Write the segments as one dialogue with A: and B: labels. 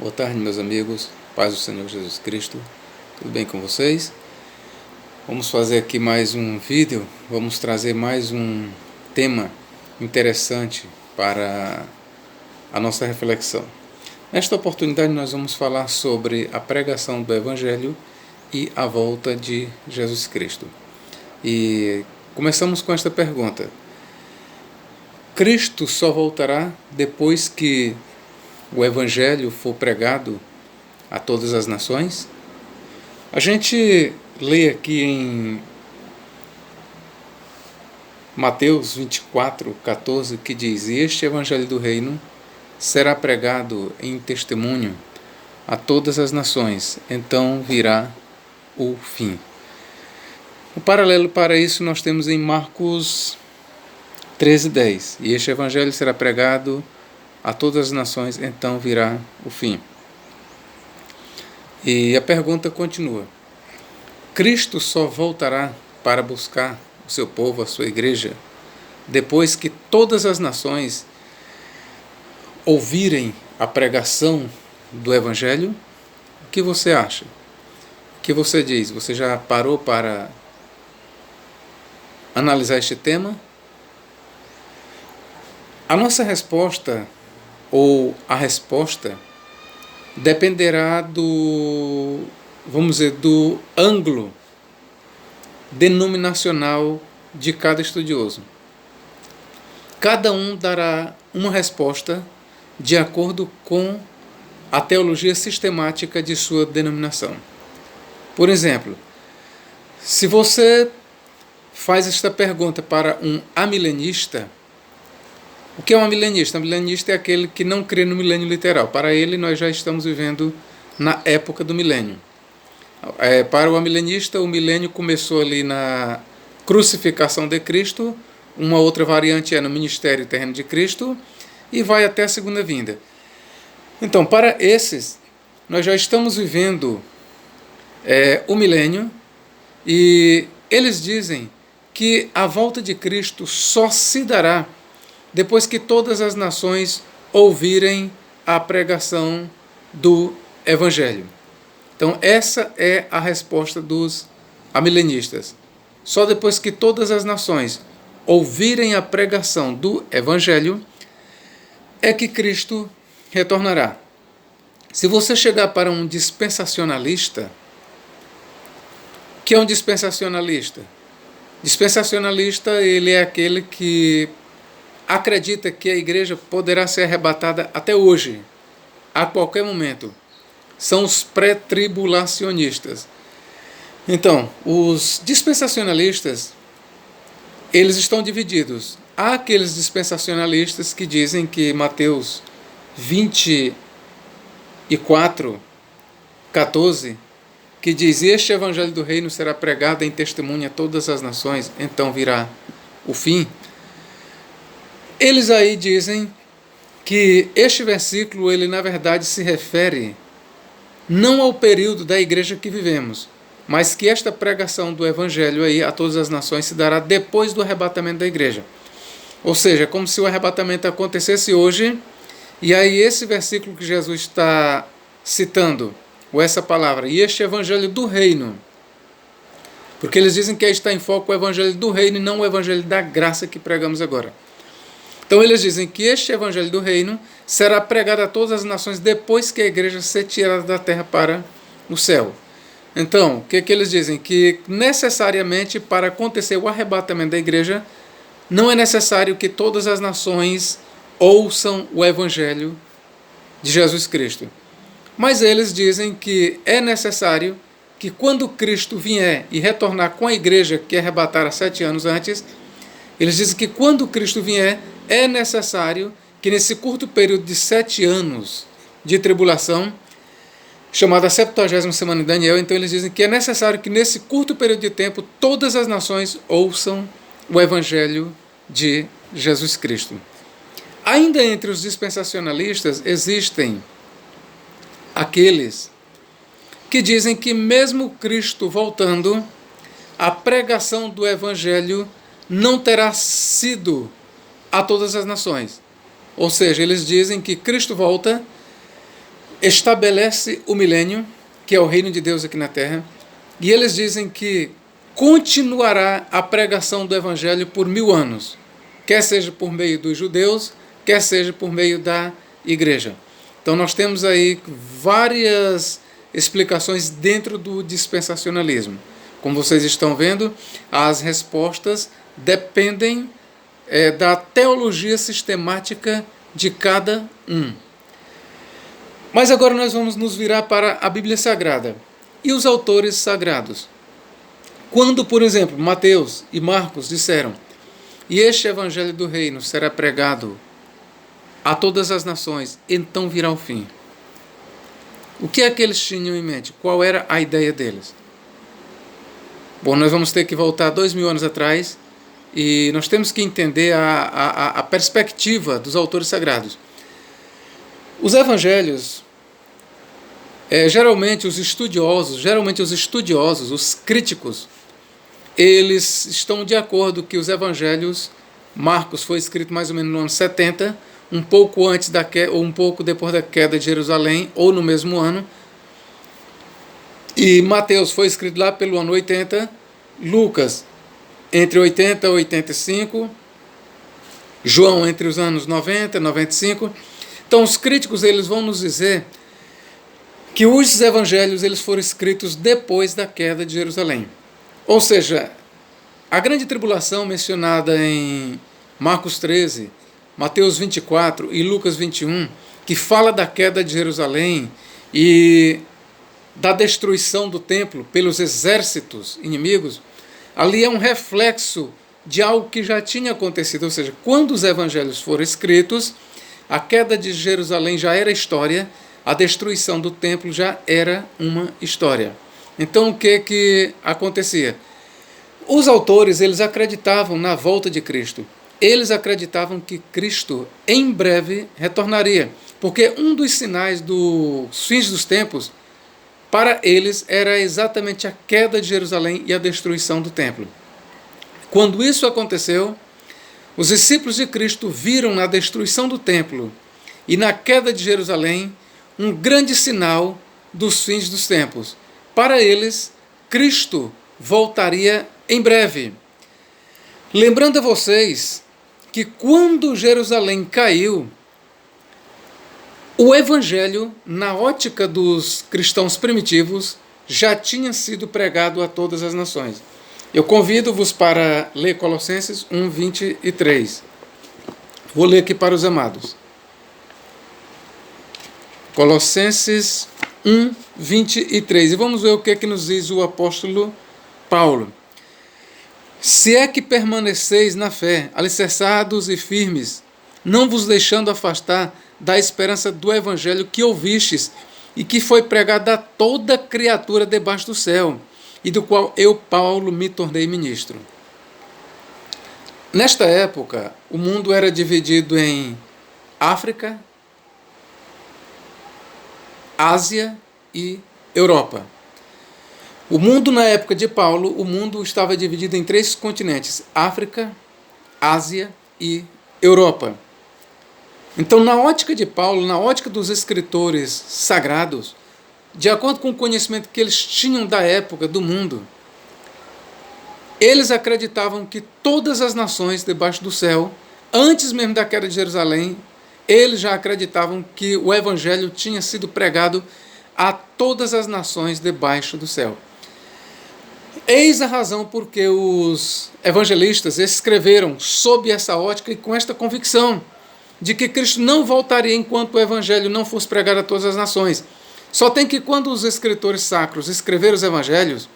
A: Boa tarde, meus amigos, paz do Senhor Jesus Cristo, tudo bem com vocês? Vamos fazer aqui mais um vídeo, vamos trazer mais um tema interessante para a nossa reflexão. Nesta oportunidade nós vamos falar sobre a pregação do Evangelho e a volta de Jesus Cristo. E começamos com esta pergunta: Cristo só voltará depois que o Evangelho for pregado a todas as nações? A gente lê aqui em Mateus 24:14, que diz: E este Evangelho do Reino será pregado em testemunho a todas as nações, então virá o fim. O paralelo para isso nós temos em Marcos 13:10. E este Evangelho será pregado a todas as nações, então virá o fim. E a pergunta continua: Cristo só voltará para buscar o seu povo, a sua igreja, depois que todas as nações ouvirem a pregação do Evangelho? O que você acha? O que você diz? Você já parou para analisar este tema? A nossa resposta, ou a resposta, dependerá do ângulo denominacional de cada estudioso. Cada um dará uma resposta de acordo com a teologia sistemática de sua denominação. Por exemplo, se você faz esta pergunta para um amilenista: o que é um amilenista? Um amilenista é aquele que não crê no milênio literal. Para ele, nós já estamos vivendo na época do milênio. Para o amilenista, o milênio começou ali na crucificação de Cristo, uma outra variante é no ministério terreno de Cristo, e vai até a segunda vinda. Então, para esses, nós já estamos vivendo o milênio, e eles dizem que a volta de Cristo só se dará depois que todas as nações ouvirem a pregação do Evangelho. Então, essa é a resposta dos amilenistas. Só depois que todas as nações ouvirem a pregação do Evangelho é que Cristo retornará. Se você chegar para um dispensacionalista, o que é um dispensacionalista? Dispensacionalista, ele é aquele que acredita que a igreja poderá ser arrebatada até hoje, a qualquer momento. São os pré-tribulacionistas. Então, os dispensacionalistas, eles estão divididos. Há aqueles dispensacionalistas que dizem que Mateus 24:14, que diz: Este Evangelho do Reino será pregado em testemunho a todas as nações, então virá o fim. Eles aí dizem que este versículo, ele na verdade se refere não ao período da igreja que vivemos, mas que esta pregação do Evangelho aí a todas as nações se dará depois do arrebatamento da igreja. Ou seja, como se o arrebatamento acontecesse hoje, e aí esse versículo que Jesus está citando, ou essa palavra, e este Evangelho do Reino, porque eles dizem que aí está em foco o Evangelho do Reino e não o Evangelho da graça que pregamos agora. Então eles dizem que este Evangelho do Reino será pregado a todas as nações depois que a igreja ser tirada da terra para o céu. Então, o que eles dizem? Que necessariamente para acontecer o arrebatamento da igreja, não é necessário que todas as nações ouçam o Evangelho de Jesus Cristo. Mas eles dizem que é necessário que quando Cristo vier e retornar com a igreja que arrebatara 7 anos antes, eles dizem que quando Cristo vier, é necessário que nesse curto período de 7 anos de tribulação, chamada 70ª semana de Daniel, então eles dizem que é necessário que nesse curto período de tempo todas as nações ouçam o Evangelho de Jesus Cristo. Ainda entre os dispensacionalistas existem aqueles que dizem que mesmo Cristo voltando, a pregação do Evangelho não terá sido a todas as nações. Ou seja, eles dizem que Cristo volta estabelece o milênio, que é o reino de Deus aqui na terra, e eles dizem que continuará a pregação do evangelho por 1000 anos, quer seja por meio dos judeus, quer seja por meio da igreja. Então nós temos aí várias explicações dentro do dispensacionalismo. Como vocês estão vendo, as respostas dependem da teologia sistemática de cada um. Mas agora nós vamos nos virar para a Bíblia Sagrada e os autores sagrados. Quando, por exemplo, Mateus e Marcos disseram: "E este evangelho do reino será pregado a todas as nações, então virá o fim." O que é que eles tinham em mente? Qual era a ideia deles? Bom, nós vamos ter que voltar 2000 anos atrás e nós temos que entender a perspectiva dos autores sagrados. Os evangelhos, geralmente os estudiosos, os críticos, eles estão de acordo que os evangelhos, Marcos foi escrito mais ou menos no ano 70, um pouco antes da queda, ou um pouco depois da queda de Jerusalém, ou no mesmo ano. E Mateus foi escrito lá pelo ano 80, Lucas entre 80 e 85, João entre os anos 90 e 95. Então os críticos eles vão nos dizer que os evangelhos eles foram escritos depois da queda de Jerusalém. Ou seja, a grande tribulação mencionada em Marcos 13, Mateus 24 e Lucas 21, que fala da queda de Jerusalém e da destruição do templo pelos exércitos inimigos, ali é um reflexo de algo que já tinha acontecido. Ou seja, quando os evangelhos foram escritos, a queda de Jerusalém já era história, a destruição do templo já era uma história. Então o que acontecia? Os autores eles acreditavam na volta de Cristo. Eles acreditavam que Cristo em breve retornaria, porque um dos sinais dos fins dos tempos, para eles, era exatamente a queda de Jerusalém e a destruição do templo. Quando isso aconteceu, os discípulos de Cristo viram na destruição do templo e na queda de Jerusalém um grande sinal dos fins dos tempos. Para eles, Cristo voltaria em breve. Lembrando a vocês que quando Jerusalém caiu, o evangelho, na ótica dos cristãos primitivos, já tinha sido pregado a todas as nações. Eu convido-vos para ler Colossenses 1, 23. Vou ler aqui para os amados. Colossenses 1, 23. E vamos ver o que nos diz o apóstolo Paulo. Se é que permaneceis na fé, alicerçados e firmes, não vos deixando afastar da esperança do evangelho que ouvistes e que foi pregado a toda criatura debaixo do céu, e do qual eu, Paulo, me tornei ministro. Nesta época, o mundo era dividido em África, Ásia e Europa. O mundo, na época de Paulo, o mundo estava dividido em 3 continentes: África, Ásia e Europa. Então, na ótica de Paulo, na ótica dos escritores sagrados, de acordo com o conhecimento que eles tinham da época do mundo, eles acreditavam que todas as nações debaixo do céu, antes mesmo da queda de Jerusalém, eles já acreditavam que o evangelho tinha sido pregado a todas as nações debaixo do céu. Eis a razão porque os evangelistas escreveram sob essa ótica e com esta convicção de que Cristo não voltaria enquanto o evangelho não fosse pregado a todas as nações. Só tem que quando os escritores sacros escreveram os evangelhos,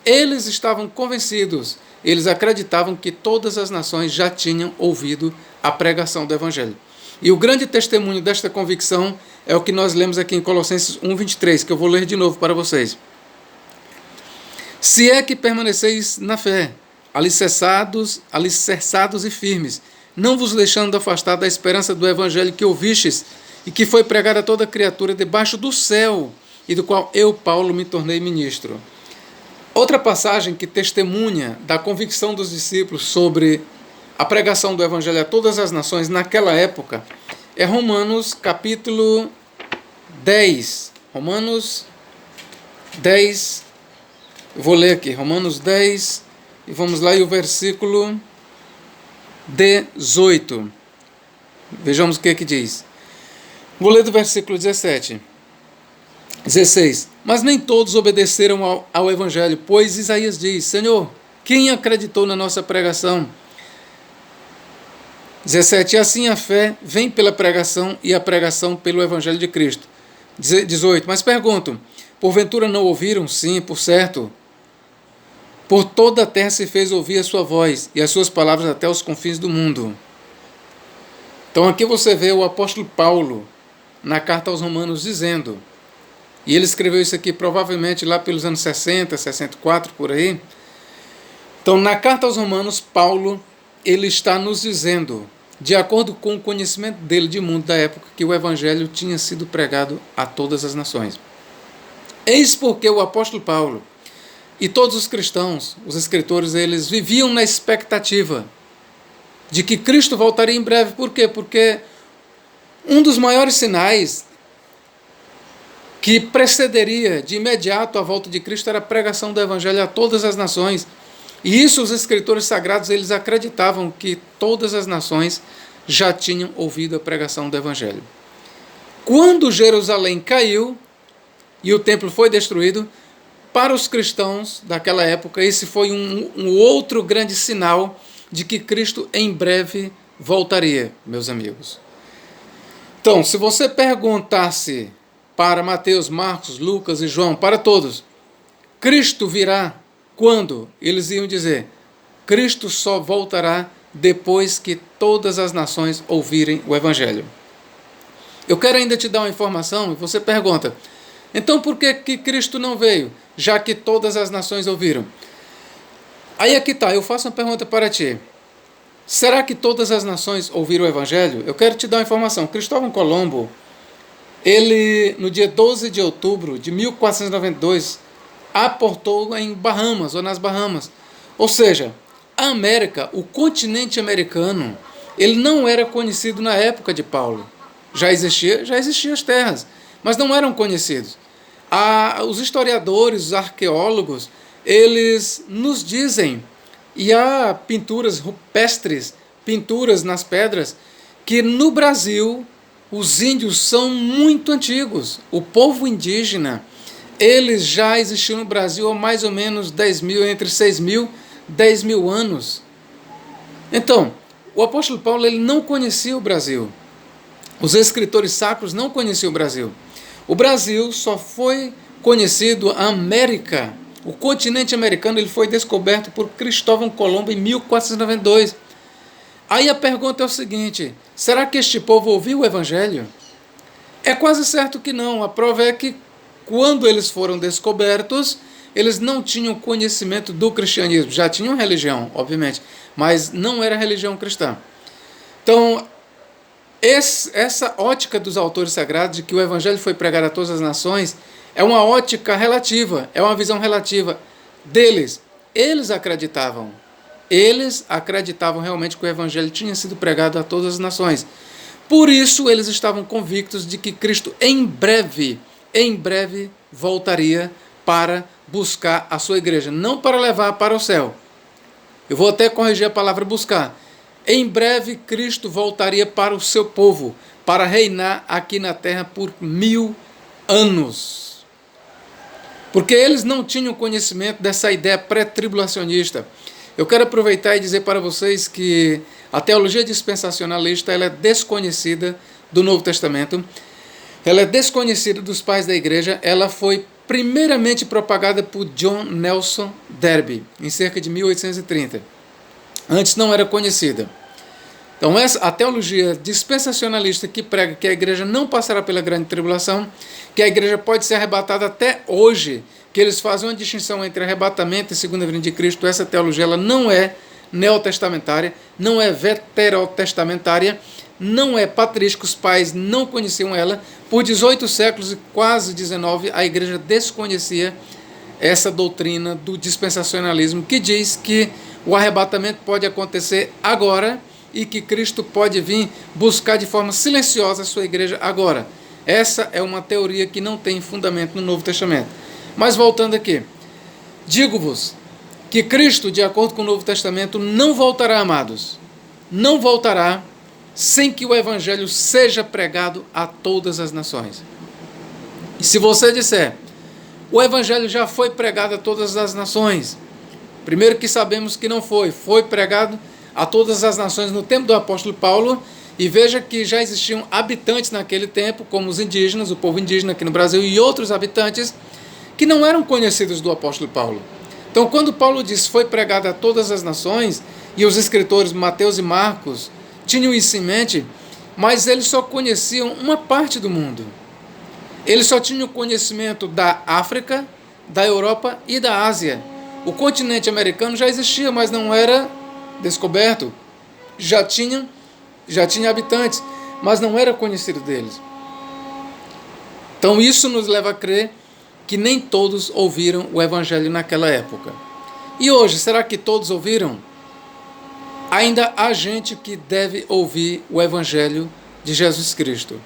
A: eles estavam convencidos, eles acreditavam que todas as nações já tinham ouvido a pregação do evangelho. E o grande testemunho desta convicção é o que nós lemos aqui em Colossenses 1, 23, que eu vou ler de novo para vocês. Se é que permaneceis na fé, alicerçados e firmes, não vos deixando afastar da esperança do evangelho que ouvistes e que foi pregado a toda criatura debaixo do céu, e do qual eu, Paulo, me tornei ministro. Outra passagem que testemunha da convicção dos discípulos sobre a pregação do evangelho a todas as nações naquela época é Romanos capítulo 10. Romanos 10. Eu vou ler aqui. Romanos 10. E vamos lá, e o versículo 18. Vejamos o que diz. Vou ler do versículo 17. 16. Mas nem todos obedeceram ao Evangelho, pois Isaías diz: Senhor, quem acreditou na nossa pregação? 17. E assim a fé vem pela pregação, e a pregação pelo Evangelho de Cristo. 18. Mas pergunto: porventura não ouviram? Sim, por certo. Por toda a terra se fez ouvir a sua voz, e as suas palavras até os confins do mundo. Então aqui você vê o apóstolo Paulo, na carta aos Romanos, dizendo, e ele escreveu isso aqui provavelmente lá pelos anos 60, 64, por aí. Então, na carta aos Romanos, Paulo, ele está nos dizendo, de acordo com o conhecimento dele de mundo da época, que o Evangelho tinha sido pregado a todas as nações. Eis porque o apóstolo Paulo e todos os cristãos, os escritores, eles viviam na expectativa de que Cristo voltaria em breve. Por quê? Porque um dos maiores sinais que precederia de imediato a volta de Cristo era a pregação do Evangelho a todas as nações. E isso os escritores sagrados, eles acreditavam que todas as nações já tinham ouvido a pregação do Evangelho. Quando Jerusalém caiu e o templo foi destruído, para os cristãos daquela época, esse foi um outro grande sinal de que Cristo em breve voltaria, meus amigos. Então, se você perguntasse para Mateus, Marcos, Lucas e João, para todos, Cristo virá quando? Eles iam dizer, Cristo só voltará depois que todas as nações ouvirem o Evangelho. Eu quero ainda te dar uma informação, e você pergunta, então por que Cristo não veio, já que todas as nações ouviram? Aí aqui está, eu faço uma pergunta para ti. Será que todas as nações ouviram o Evangelho? Eu quero te dar uma informação. Cristóvão Colombo, ele, no dia 12 de outubro de 1492, aportou em Bahamas, ou nas Bahamas. Ou seja, a América, o continente americano, ele não era conhecido na época de Paulo. Já existiam as terras, mas não eram conhecidos. Os historiadores, os arqueólogos, eles nos dizem, e há pinturas rupestres, pinturas nas pedras, que no Brasil os índios são muito antigos. O povo indígena, eles já existiam no Brasil há mais ou menos 10 mil, entre 6 mil e 10 mil anos. Então, o apóstolo Paulo, ele não conhecia o Brasil. Os escritores sacros não conheciam o Brasil. O Brasil só foi conhecido, a América, o continente americano, ele foi descoberto por Cristóvão Colombo em 1492. Aí a pergunta é o seguinte, será que este povo ouviu o Evangelho? É quase certo que não. A prova é que quando eles foram descobertos, eles não tinham conhecimento do cristianismo. Já tinham religião, obviamente, mas não era religião cristã. Então, essa ótica dos autores sagrados de que o Evangelho foi pregado a todas as nações é uma ótica relativa, é uma visão relativa deles. Eles acreditavam realmente que o Evangelho tinha sido pregado a todas as nações. Por isso, eles estavam convictos de que Cristo em breve voltaria para buscar a sua igreja, não para levar para o céu. Eu vou até corrigir a palavra buscar. Em breve, Cristo voltaria para o seu povo, para reinar aqui na terra por 1000 anos. Porque eles não tinham conhecimento dessa ideia pré-tribulacionista. Eu quero aproveitar e dizer para vocês que a teologia dispensacionalista, ela é desconhecida do Novo Testamento, ela é desconhecida dos pais da igreja, ela foi primeiramente propagada por John Nelson Darby, em cerca de 1830. Antes não era conhecida. Então, a teologia dispensacionalista que prega que a igreja não passará pela grande tribulação, que a igreja pode ser arrebatada até hoje, que eles fazem uma distinção entre arrebatamento e segunda vinda de Cristo, essa teologia ela não é neotestamentária, não é veterotestamentária, não é patrística, os pais não conheciam ela. Por 18 séculos e quase 19, a igreja desconhecia essa doutrina do dispensacionalismo, que diz que o arrebatamento pode acontecer agora e que Cristo pode vir buscar de forma silenciosa a sua igreja agora. Essa é uma teoria que não tem fundamento no Novo Testamento. Mas voltando aqui, digo-vos que Cristo, de acordo com o Novo Testamento, não voltará, amados, não voltará sem que o Evangelho seja pregado a todas as nações. E se você disser, o Evangelho já foi pregado a todas as nações, primeiro que sabemos que não foi pregado a todas as nações no tempo do apóstolo Paulo, e veja que já existiam habitantes naquele tempo, como os indígenas, o povo indígena aqui no Brasil, e outros habitantes que não eram conhecidos do apóstolo Paulo. Então, quando Paulo diz foi pregado a todas as nações, e os escritores Mateus e Marcos tinham isso em mente, mas eles só conheciam uma parte do mundo. Eles só tinham conhecimento da África, da Europa e da Ásia. O continente americano já existia, mas não era descoberto. Já tinha habitantes, mas não era conhecido deles. Então isso nos leva a crer que nem todos ouviram o Evangelho naquela época. E hoje, será que todos ouviram? Ainda há gente que deve ouvir o Evangelho de Jesus Cristo.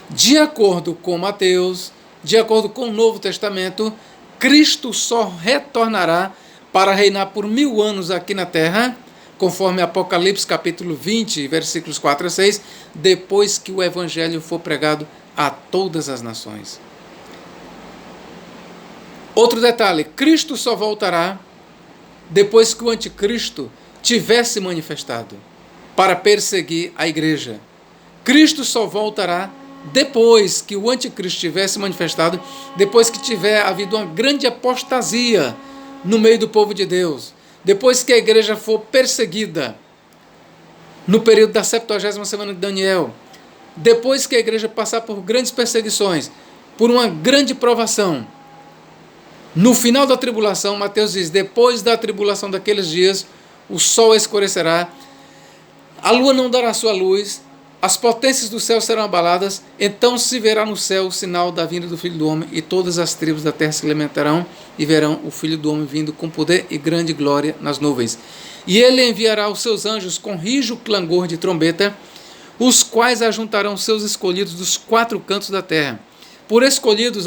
A: De acordo com Mateus, de acordo com o Novo Testamento, Cristo só retornará para reinar por 1000 anos aqui na terra, conforme Apocalipse capítulo 20, versículos 4 a 6, depois que o Evangelho for pregado a todas as nações. Outro detalhe, Cristo só voltará depois que o anticristo tivesse manifestado para perseguir a igreja. Cristo só voltará depois que o anticristo tivesse manifestado, depois que tiver havido uma grande apostasia no meio do povo de Deus, depois que a igreja for perseguida no período da 70ª semana de Daniel, depois que a igreja passar por grandes perseguições, por uma grande provação, no final da tribulação, Mateus diz, depois da tribulação daqueles dias, o sol escurecerá, a lua não dará sua luz, as potências do céu serão abaladas, então se verá no céu o sinal da vinda do Filho do Homem, e todas as tribos da terra se lamentarão, e verão o Filho do Homem vindo com poder e grande glória nas nuvens. E ele enviará os seus anjos com rijo clangor de trombeta, os quais ajuntarão seus escolhidos dos 4 cantos da terra. Por escolhidos,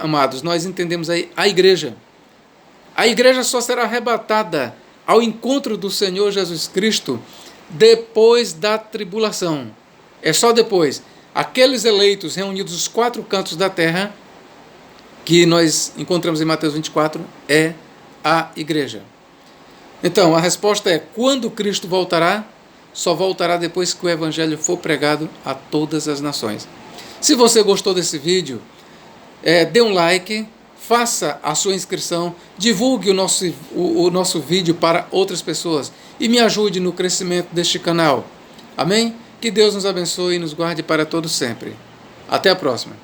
A: amados, nós entendemos aí a igreja. A igreja só será arrebatada ao encontro do Senhor Jesus Cristo depois da tribulação. É só depois. Aqueles eleitos reunidos dos 4 cantos da terra, que nós encontramos em Mateus 24, é a igreja. Então, a resposta é, quando Cristo voltará? Só voltará depois que o Evangelho for pregado a todas as nações. Se você gostou desse vídeo, dê um like, faça a sua inscrição, divulgue o nosso vídeo para outras pessoas e me ajude no crescimento deste canal. Amém? Que Deus nos abençoe e nos guarde para todos sempre. Até a próxima.